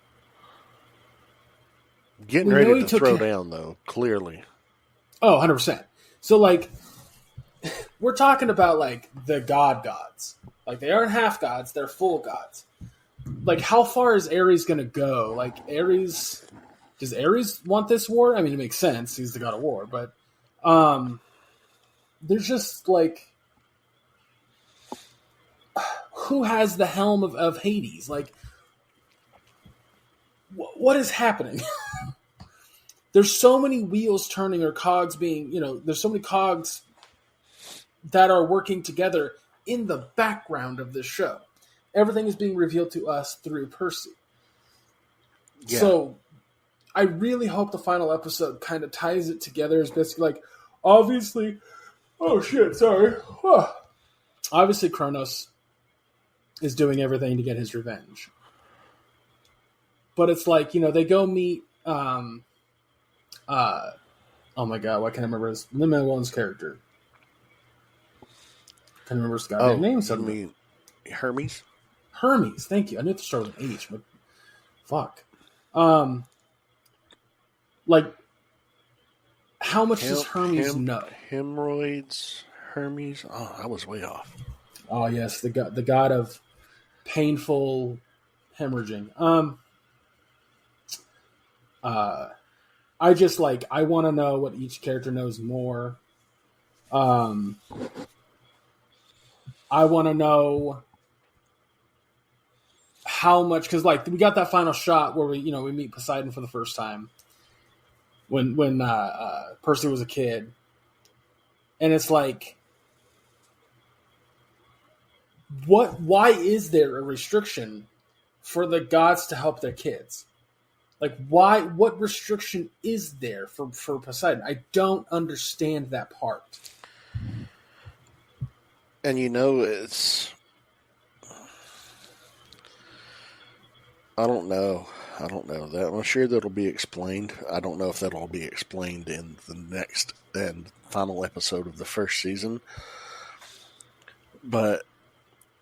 Getting ready to throw down, though, clearly. Oh, 100%. So, like, we're talking about, like, the gods. Like, they aren't half gods, they're full gods. Like, how far is Ares going to go? Like, does Ares want this war? I mean, it makes sense. He's the god of war. But there's just, like, who has the helm of Hades? Like, what is happening? There's so many wheels turning or cogs being, there's so many cogs that are working together in the background of this show. Everything is being revealed to us through Percy. Yeah. So I really hope the final episode kind of ties it together. It's basically like, obviously, obviously Kronos is doing everything to get his revenge. But it's like, they go meet, oh my God, why can't I remember Lin-Manuel's character? Can't remember his goddamn name. You mean Hermes? Hermes. Thank you. I knew it started with an H, but fuck. Like, how much does Hermes know? Hemorrhoids, Hermes. Oh, I was way off. Oh yes, the god of painful hemorrhaging. I just I want to know what each character knows more. I want to know how much, because we got that final shot where we meet Poseidon for the first time when Percy was a kid, and it's why is there a restriction for the gods to help their kids? What restriction is there for Poseidon? I don't understand that part. And it's... I don't know. That I'm sure that'll be explained. I don't know if that'll all be explained in the next and final episode of the first season. But,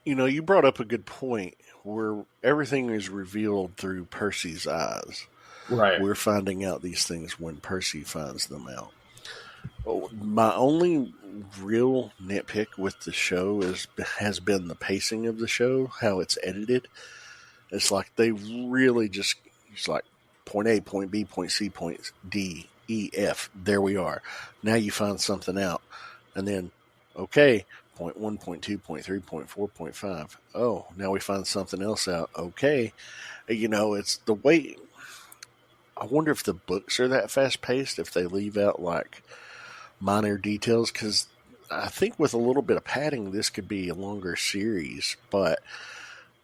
you brought up a good point where everything is revealed through Percy's eyes. Right. We're finding out these things when Percy finds them out. My only real nitpick with the show has been the pacing of the show, how it's edited. It's they really just, it's point A, point B, point C, point D, E, F. There we are. Now you find something out. And then, okay, point 1, point 2, point 3, point 4, point 5. Oh, now we find something else out. Okay. It's the way... I wonder if the books are that fast-paced, if they leave out, minor details, because I think with a little bit of padding, this could be a longer series, but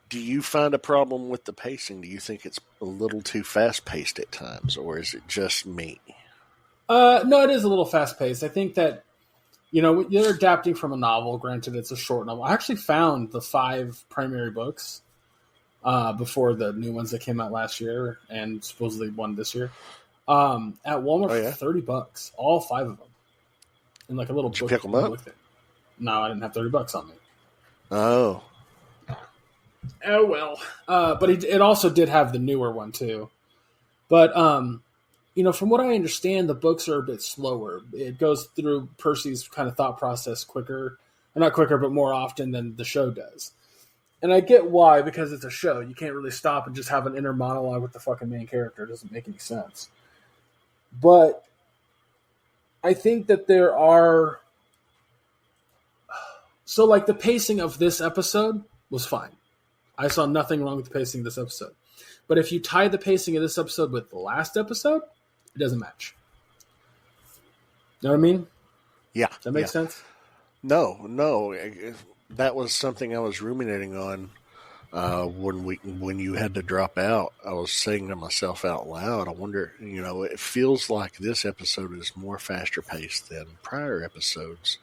do you find a problem with the pacing? Do you think it's a little too fast-paced at times, or is it just me? No, it is a little fast-paced. I think that, they're adapting from a novel. Granted, it's a short novel. I actually found the 5 primary books before the new ones that came out last year and supposedly one this year at Walmart for $30, all 5 of them, in a little book. Did you pick them up? No, I didn't have $30 on me. Oh well. But it also did have the newer one too. But from what I understand, the books are a bit slower. It goes through Percy's kind of thought process quicker, or not quicker, but more often than the show does. And I get why, because it's a show. You can't really stop and just have an inner monologue with the fucking main character. It doesn't make any sense. But I think that there are... So, the pacing of this episode was fine. I saw nothing wrong with the pacing of this episode. But if you tie the pacing of this episode with the last episode, it doesn't match. You know what I mean? Yeah. Does that make sense? No. That was something I was ruminating on when you had to drop out. I was saying to myself out loud, I wonder, it feels like this episode is more faster paced than prior episodes,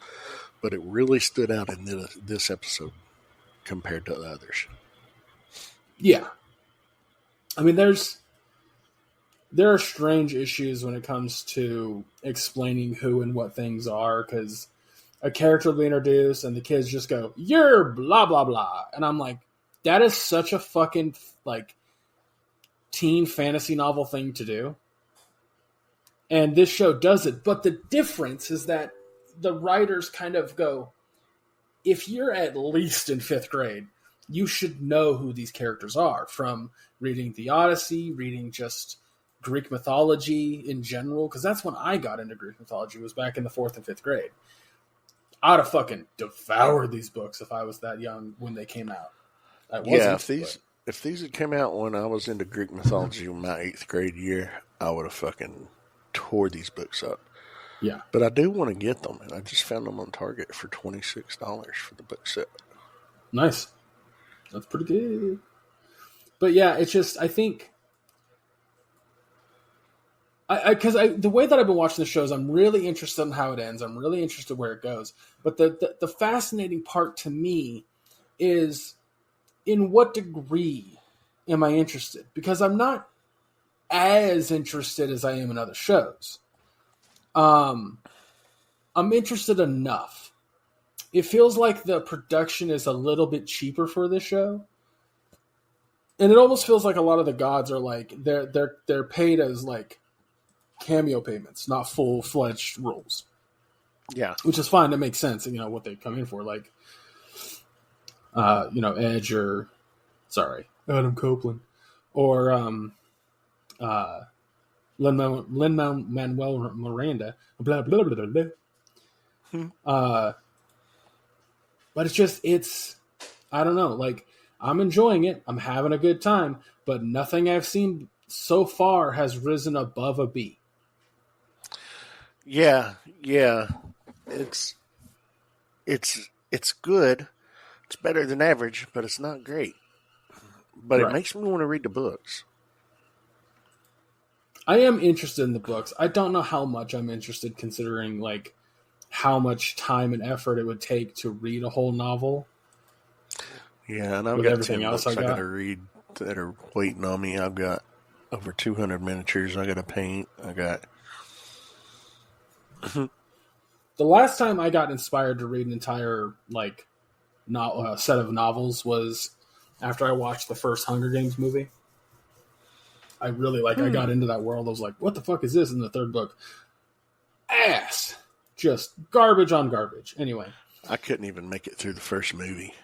but it really stood out in this episode compared to the others. Yeah. I mean, there are strange issues when it comes to explaining who and what things are, because a character will be introduced and the kids just go, "You're blah, blah, blah." And I'm like, that is such a fucking, teen fantasy novel thing to do. And this show does it. But the difference is that the writers kind of go, if you're at least in 5th grade, you should know who these characters are from reading the Odyssey, reading just Greek mythology in general, because that's when I got into Greek mythology, was back in the 4th and 5th grade. I'd have fucking devoured these books if I was that young when they came out. If these had come out when I was into Greek mythology in my 8th grade year, I would have fucking tore these books up. Yeah. But I do want to get them, and I just found them on Target for $26 for the book set. Nice. That's pretty good. But yeah, it's just, I think... Because the way that I've been watching the shows, I'm really interested in how it ends. I'm really interested where it goes. But the fascinating part to me is, in what degree am I interested? Because I'm not as interested as I am in other shows. I'm interested enough. It feels like the production is a little bit cheaper for this show. And it almost feels like a lot of the gods are like they're paid as like cameo payments, not full-fledged roles. Yeah. Which is fine. That makes sense. You know what they come in for, like Edge or Adam Copeland or Lin-Manuel Miranda. Blah blah blah blah. But it's I don't know. Like, I'm enjoying it. I'm having a good time. But nothing I've seen so far has risen above a B. Yeah. It's good. It's better than average, but it's not great. But Right. It makes me want to read the books. I am interested in the books. I don't know how much I'm interested, considering like how much time and effort it would take to read a whole novel. Yeah, and I've With got everything 10 else books I I got. got to read that are waiting on me. I've got over 200 miniatures I got to paint. I got... The last time I got inspired to read an entire set of novels was after I watched the first Hunger Games movie. I really I got into that world. I was like, what the fuck is this in the third book? Ass. Just garbage on garbage. Anyway. I couldn't even make it through the first movie.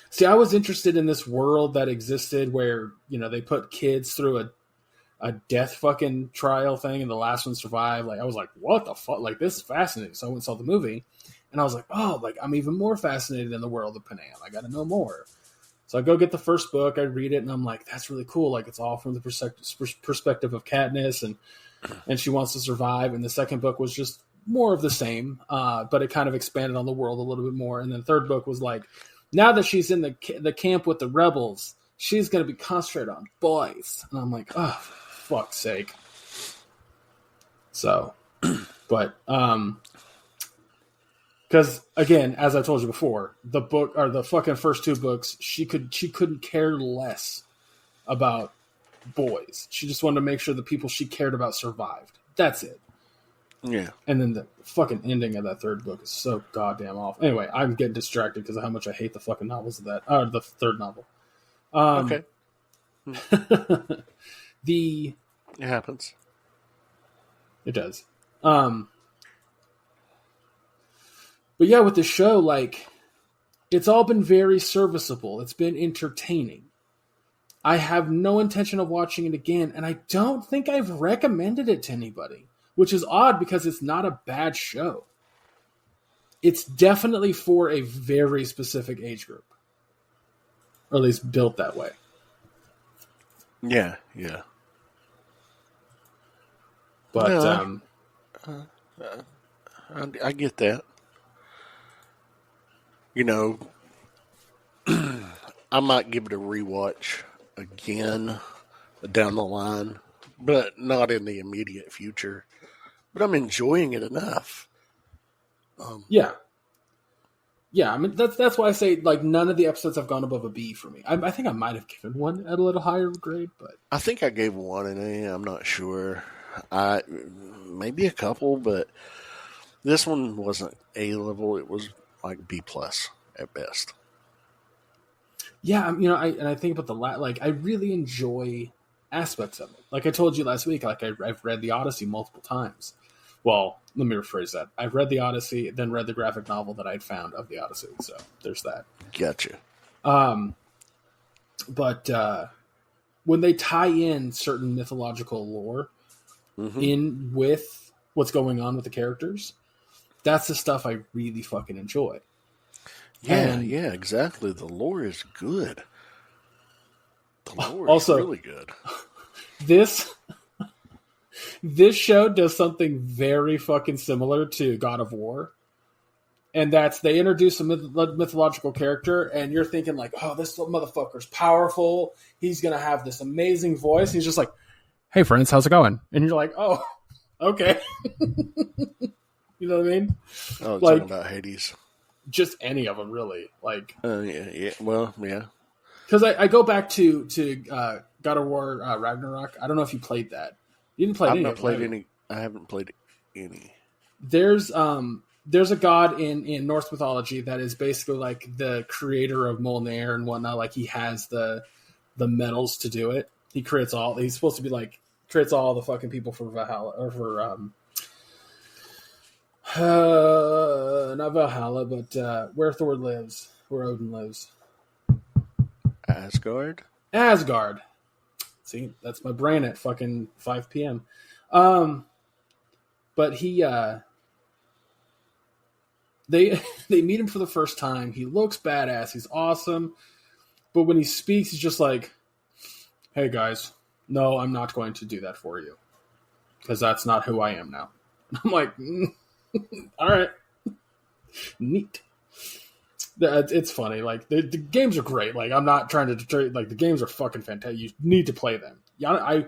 See, I was interested in this world that existed where, they put kids through a death fucking trial thing and the last one survived. Like, I was like, what the fuck? Like, this is fascinating. So I went and saw the movie and I was like, oh, like, I'm even more fascinated in the world of Panam. I got to know more. So I go get the first book, I read it, and I'm like, that's really cool. Like, it's all from the perspective of Katniss, and she wants to survive. And the second book was just more of the same, but it kind of expanded on the world a little bit more. And then the third book was like, now that she's in the camp with the rebels, she's going to be concentrated on boys. And I'm like, oh, for fuck's sake. So, but because again, as I told you before, the book or the fucking first two books, she couldn't care less about boys. She just wanted to make sure the people she cared about survived. That's it. Yeah. And then the fucking ending of that third book is so goddamn awful. Anyway, I'm getting distracted because of how much I hate the fucking novels of that. Or the third novel. Okay. It happens. It does. But yeah, with the show, like, it's all been very serviceable. It's been entertaining. I have no intention of watching it again, and I don't think I've recommended it to anybody, which is odd because it's not a bad show. It's definitely for a very specific age group, or at least built that way. Yeah. But I get that. I might give it a rewatch again down the line, but not in the immediate future. But I'm enjoying it enough. Yeah. I mean, that's why I say, like, none of the episodes have gone above a B for me. I think I might have given one at a little higher grade, but I think I gave one an A. I'm not sure. Maybe a couple, but this one wasn't A level. It was like B plus at best. Yeah, I think about I really enjoy aspects of it. Like I told you last week, like I've read the Odyssey multiple times. Well, let me rephrase that. I've read the Odyssey, then read the graphic novel that I'd found of the Odyssey. So there's that. Gotcha. But when they tie in certain mythological lore in with what's going on with the characters, that's the stuff I really fucking enjoy. Yeah, exactly. The lore is good. The lore is really good. This show does something very fucking similar to God of War. And that's, they introduce a mythological character, and you're thinking like, oh, this motherfucker's powerful. He's going to have this amazing voice. He's just like, hey, friends, how's it going? And you're like, oh, okay. You know what I mean? Oh, like, talking about Hades. Just any of them, really. Like, yeah. Well, yeah. Because I go back to God of War Ragnarok. I don't know if you played that. You didn't play any. I haven't played any. There's a god in Norse mythology that is basically like the creator of Mjolnir and whatnot. Like, he has the the medals to do it. He creates all. He's supposed to be like creates all the fucking people for Valhalla or for not Valhalla, but where Thor lives, where Odin lives. Asgard. Asgard. See, that's my brain at fucking 5 p.m. But he, they meet him for the first time. He looks badass. He's awesome. But when he speaks, he's just like, "Hey guys, no, I'm not going to do that for you because that's not who I am now." I'm like, all right, neat. It's funny. Like the games are great. Like I'm not trying to deter. Like the games are fucking fantastic. You need to play them. Yeah,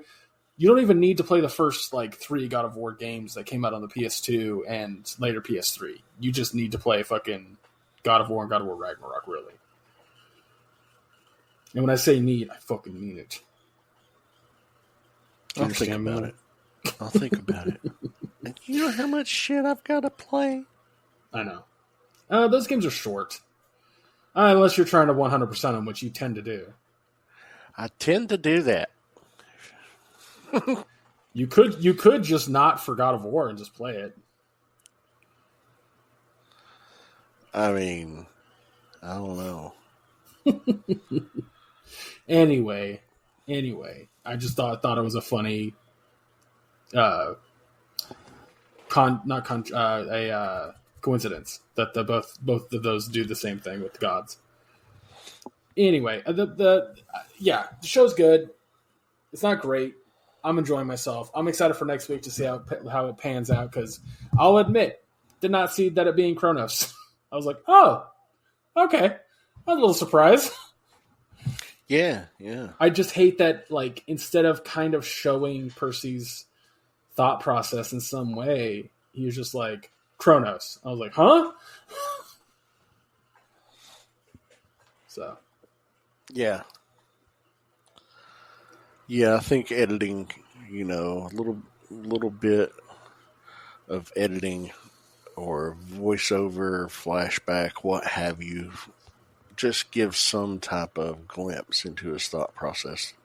you don't even need to play the first like 3 God of War games that came out on the PS2 and later PS3. You just need to play fucking God of War and God of War Ragnarok, really. And when I say need, I fucking mean it. I'll think about it. I'll think about it. And you know how much shit I've got to play? I know. Those games are short. Unless you're trying to 100% them, which you tend to do. I tend to do that. You could just not for God of War and just play it. I mean, I don't know. Anyway, I just thought it was a funny, coincidence that both of those do the same thing with the gods. Anyway, the show's good. It's not great. I'm enjoying myself. I'm excited for next week to see how it pans out because I'll admit, did not see that it being Kronos. I was like, oh, okay. I was a little surprised. Yeah. I just hate that, like, instead of kind of showing Percy's thought process in some way, he was just like, Kronos. I was like, huh? So. Yeah. Yeah, I think editing, a little bit of editing or voiceover, flashback, what have you, just give some type of glimpse into his thought process.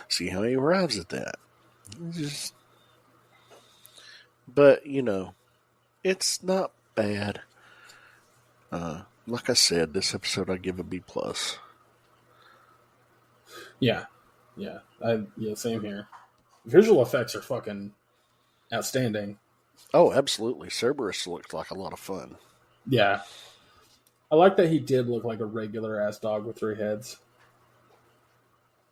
See how he arrives at that. But, it's not bad. Like I said, this episode I give a B+. Yeah. Same here. Visual effects are fucking outstanding. Oh, absolutely. Cerberus looked like a lot of fun. Yeah. I like that he did look like a regular ass dog with 3 heads.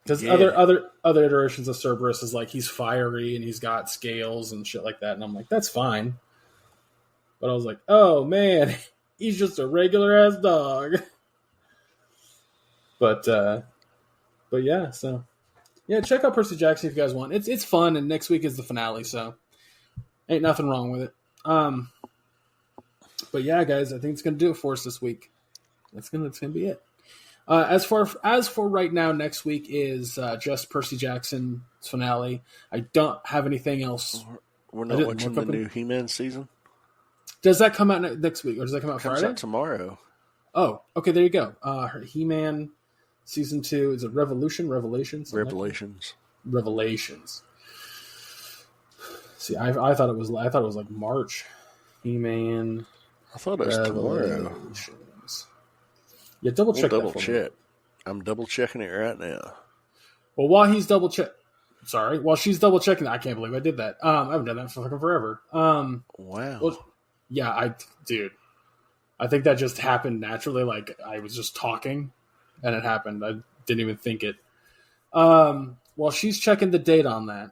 Because other iterations of Cerberus is like he's fiery and he's got scales and shit like that, and I'm like, that's fine. But I was like, oh man, he's just a regular ass dog. But yeah, so yeah, check out Percy Jackson if you guys want. It's fun, and next week is the finale, so ain't nothing wrong with it. But yeah, guys, I think it's gonna do it for us this week. That's gonna be it. As for right now, next week is just Percy Jackson's finale. I don't have anything else. We're not watching the new He-Man season. Does that come out next week, or does that come out Friday? Friday? Out tomorrow. Oh, okay. There you go. He-Man season 2 is it Revelations. See, I thought it was like March. He-Man. I thought it was tomorrow. Yeah, double check. Double check. I'm double checking it right now. Well, while she's double checking, I can't believe I did that. I haven't done that for fucking forever. Wow. Well, yeah, I think that just happened naturally. Like I was just talking, and it happened. I didn't even think it. While she's checking the date on that,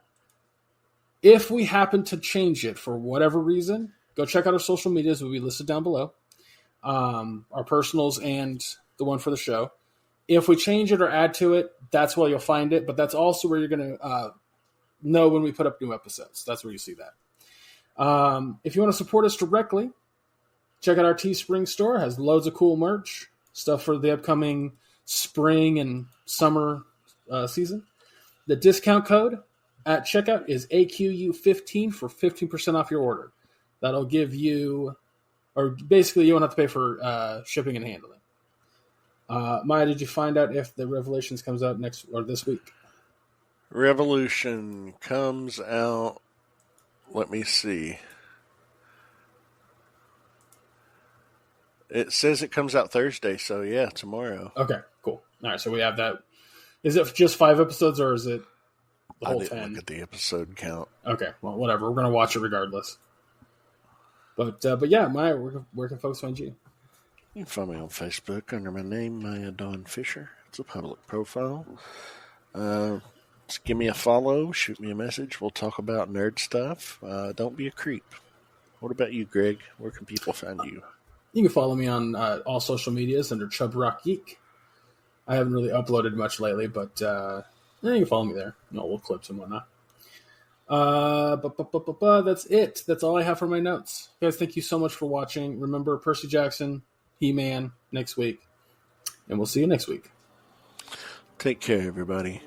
if we happen to change it for whatever reason, go check out our social medias. Will be listed down below. Our personals and the one for the show. If we change it or add to it, that's where you'll find it. But that's also where you're going to know when we put up new episodes. That's where you see that. If you want to support us directly, check out our Teespring store. It has loads of cool merch, stuff for the upcoming spring and summer season. The discount code at checkout is AQU15 for 15% off your order. That'll give you, or basically you won't have to pay for shipping and handling. Maya, did you find out if the Revelations comes out next or this week? Revolution comes out. Let me see. It says it comes out Thursday, so yeah, tomorrow. Okay, cool. All right, so we have that. Is it just 5 episodes or is it the whole I didn't 10? look at the episode count. Okay, well, whatever. We're gonna watch it regardless. But yeah, Maya, where can folks find you? You can find me on Facebook under my name, Maya Dawn Fisher. It's a public profile. Just give me a follow, shoot me a message. We'll talk about nerd stuff. Don't be a creep. What about you, Greg? Where can people find you? You can follow me on all social medias under Chub Rock Geek. I haven't really uploaded much lately, but you can follow me there. Little clips and whatnot. That's it. That's all I have for my notes. Guys, thank you so much for watching. Remember, Percy Jackson, He-Man next week. And we'll see you next week. Take care, everybody.